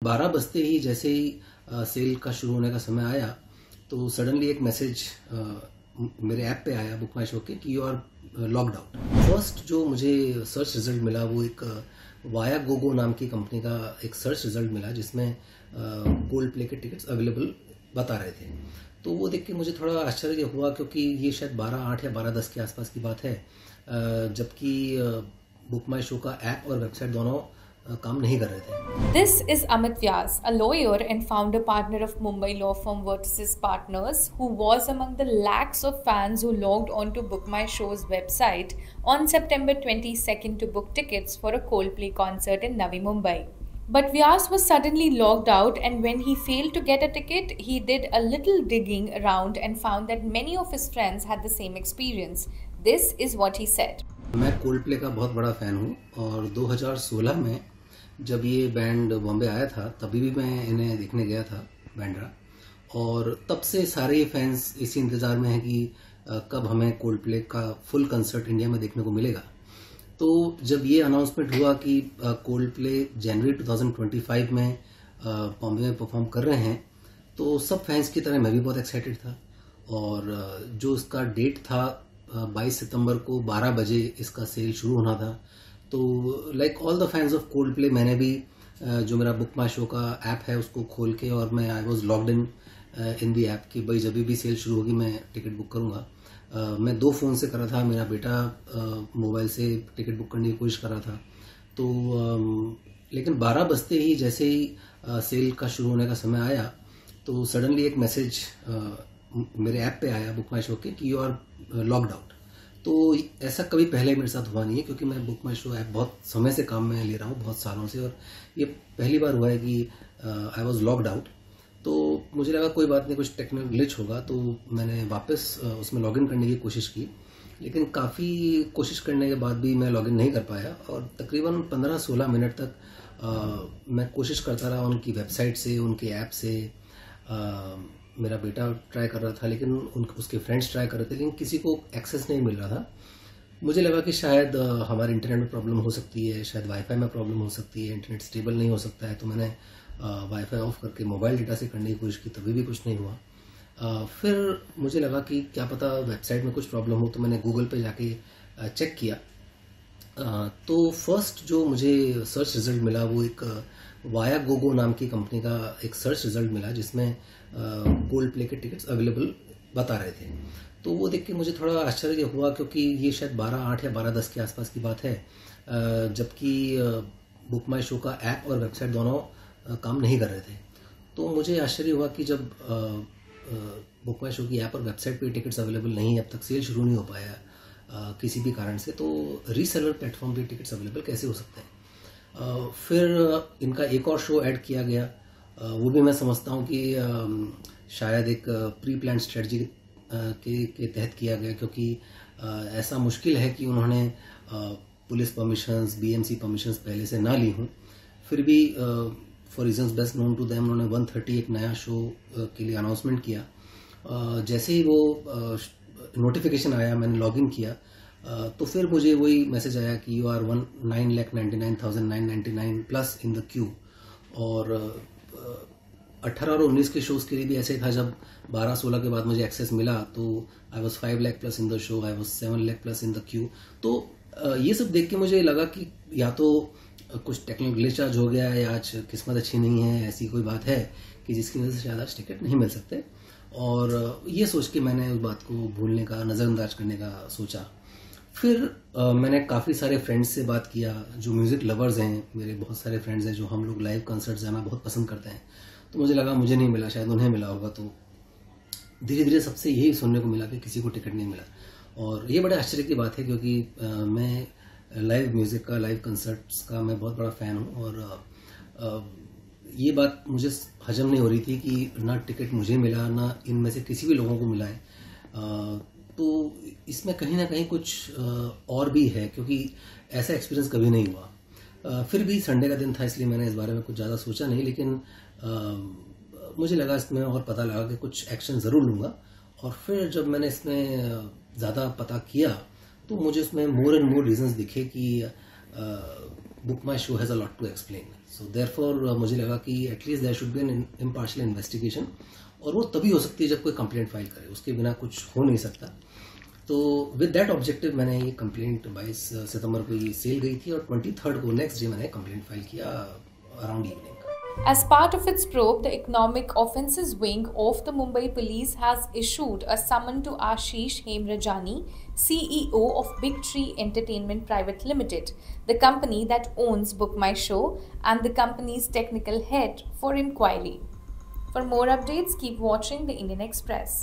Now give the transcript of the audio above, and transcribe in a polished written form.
12 बजते ही जैसे ही सेल का शुरू होने का समय आया तो सडनली एक मैसेज मेरे ऐप पे आया बुक माई शो के कि you are locked out. First जो मुझे सर्च रिजल्ट मिला वो एक वाया गोगो नाम की कंपनी का एक सर्च रिजल्ट मिला जिसमें कोल्ड प्ले के टिकट्स अवेलेबल बता रहे थे। तो वो देख के मुझे थोड़ा आश्चर्य हुआ क्योंकि ये शायद 12:08 या 12:10 के आसपास की बात है, जबकि बुक माई शो का ऐप और वेबसाइट दोनों काम नहीं कर रहे थे। This is Amit Vyas, a lawyer and founder partner of Mumbai law firm Vertices Partners, who was among the lakhs of fans who logged onto Book My Show's website on September 22nd to book tickets for a Coldplay concert in Navi Mumbai. But Vyas was suddenly logged out, and when he failed to get a ticket, he did a little digging around and found that many of his friends had the same experience. This is what he said. मैं Coldplay का बहुत बड़ा fan हूँ और 2016 में जब ये band Bombay आया था तभी भी मैं इन्हें देखने गया था बैंड्रा, और तब से सारे फैंस इसी इंतज़ार में हैं कि कब हमें कोल्डप्ले का फुल कंसर्ट इंडिया में देखने को मिलेगा। तो जब ये अनाउंसमेंट हुआ कि कोल्डप्ले जनवरी 2025 में बॉम्बे में परफॉर्म कर रहे हैं तो सब फैंस की तरह मैं भी बहुत एक्साइटेड था। और जो उसका डेट था 22 सितंबर को 12 बजे इसका सेल शुरू होना था। तो like all the fans of Coldplay मैंने भी जो मेरा बुक माई शो का ऐप है उसको खोल के, और मैं I was logged in the app कि भाई जब भी सेल शुरू होगी मैं टिकट बुक करूंगा। मैं 2 फ़ोन से कर रहा था, मेरा बेटा मोबाइल से टिकट बुक करने की कोशिश कर रहा था। तो लेकिन 12 बजते ही जैसे ही सेल का शुरू होने का समय आया तो सडनली एक मैसेज मेरे ऐप पे आया बुक माई शो के कि यू आर लॉक्ड आउट। तो ऐसा कभी पहले मेरे साथ हुआ नहीं है क्योंकि मैं बुक माई शो ऐप बहुत समय से काम में ले रहा हूँ, बहुत सालों से, और ये पहली बार हुआ है कि आई वॉज लॉक्ड आउट। तो मुझे लगा कोई बात नहीं, कुछ टेक्निकल ग्लिच होगा, तो मैंने वापस उसमें लॉगिन करने की कोशिश की, लेकिन काफ़ी कोशिश करने के बाद भी मैं लॉगिन नहीं कर पाया और तकरीबन 15-16 मिनट तक मैं कोशिश करता रहा उनकी वेबसाइट से, उनके ऐप से। मेरा बेटा ट्राई कर रहा था, लेकिन उसके फ्रेंड्स ट्राई कर रहे थे, लेकिन किसी को एक्सेस नहीं मिल रहा था। मुझे लगा कि शायद हमारे इंटरनेट में प्रॉब्लम हो सकती है, शायद वाईफाई में प्रॉब्लम हो सकती है, इंटरनेट स्टेबल नहीं हो सकता है। तो मैंने वाईफाई ऑफ करके मोबाइल डेटा से करने की कोशिश की, तभी भी कुछ नहीं हुआ। फिर मुझे लगा कि क्या पता वेबसाइट में कुछ प्रॉब्लम हो, तो मैंने गूगल पे जाके चेक किया। तो फर्स्ट जो मुझे सर्च रिजल्ट मिला वो एक वाया गोगो नाम की कंपनी का एक सर्च रिजल्ट मिला जिसमें कोल्ड प्ले के टिकट्स अवेलेबल बता रहे थे। तो वो देख के मुझे थोड़ा आश्चर्य हुआ क्योंकि ये शायद 12:08 या 12:10 के आसपास की बात है, जबकि बुक माई शो का ऐप और वेबसाइट दोनों काम नहीं कर रहे थे। तो मुझे आश्चर्य हुआ कि जब बुक माई शो की ऐप और वेबसाइट पे टिकट्स अवेलेबल नहीं है, अब तक सेल शुरू नहीं हो पाया किसी भी कारण से, तो रीसेलर प्लेटफॉर्म पे टिकट्स अवेलेबल कैसे हो सकते हैं। फिर इनका एक और शो ऐड किया गया, वो भी मैं समझता हूँ कि शायद एक प्री प्लान स्ट्रेटजी के तहत किया गया, क्योंकि ऐसा मुश्किल है कि उन्होंने पुलिस परमिशंस, बीएमसी परमिशंस पहले से ना ली हों, फिर भी for reasons best known to them उन्होंने 130 एक नया शो के लिए अनाउंसमेंट किया। जैसे ही वो नोटिफिकेशन आया, मैंने लॉगिन किया, तो फिर मुझे वही मैसेज आया कि you are 9,99,999 plus in the queue. और 18 और 19 के शोज के लिए भी ऐसे ही था। जब 12-16 के बाद मुझे एक्सेस मिला तो I was 5 lakh plus in the show, I was 7 lakh plus in the Q. तो ये सब देख के मुझे लगा कि या तो कुछ टेक्निकल ग्लिच आज हो गया है, या आज किस्मत अच्छी नहीं है, ऐसी कोई बात है कि जिसकी वजह से शायद आज टिकट नहीं मिल सकते। और ये सोच के मैंने उस बात को भूलने का, नज़रअंदाज करने का सोचा। फिर मैंने काफ़ी सारे फ्रेंड्स से बात किया जो म्यूज़िक लवर्स हैं, मेरे बहुत सारे फ्रेंड्स हैं जो हम लोग लाइव कंसर्ट जाना बहुत पसंद करते हैं। तो मुझे लगा मुझे नहीं मिला, शायद उन्हें मिला होगा। तो धीरे धीरे सबसे यही सुनने को मिला कि किसी को टिकट नहीं मिला। और ये बड़े आश्चर्य की बात है क्योंकि मैं लाइव म्यूज़िक का, लाइव कंसर्ट्स का मैं बहुत बड़ा फ़ैन हूँ, और ये बात मुझे हजम नहीं हो रही थी कि ना टिकट मुझे मिला, ना इनमें से किसी भी लोगों को मिला है। तो इसमें कहीं ना कहीं कुछ और भी है, क्योंकि ऐसा एक्सपीरियंस कभी नहीं हुआ। फिर भी संडे का दिन था, इसलिए मैंने इस बारे में कुछ ज़्यादा सोचा नहीं, लेकिन मुझे लगा इसमें और पता लगा कि कुछ एक्शन ज़रूर लूँगा। और फिर जब मैंने इसमें ज़्यादा पता किया तो मुझे इसमें मोर एंड मोर रीजंस दिखे कि book my show has a lot to explain. So therefore मुझे लगा कि at least there should be an impartial investigation, और वो तभी हो सकती है जब कोई कंप्लेंट फाइल करे, उसके बिना कुछ हो नहीं सकता. तो विद दैट ऑब्जेक्टिव मैंने ये कंप्लेंट 22 सितंबर को ये सेल गई थी, और 23 को नेक्स्ट डे मैंने कंप्लेंट फाइल किया around evening. As part of its probe, the Economic Offences Wing of the Mumbai Police has issued a summon to Ashish Hemrajani, CEO of Big Tree Entertainment Private Limited, the company that owns Book My Show, and the company's technical head for inquiry. For more updates, keep watching the Indian Express.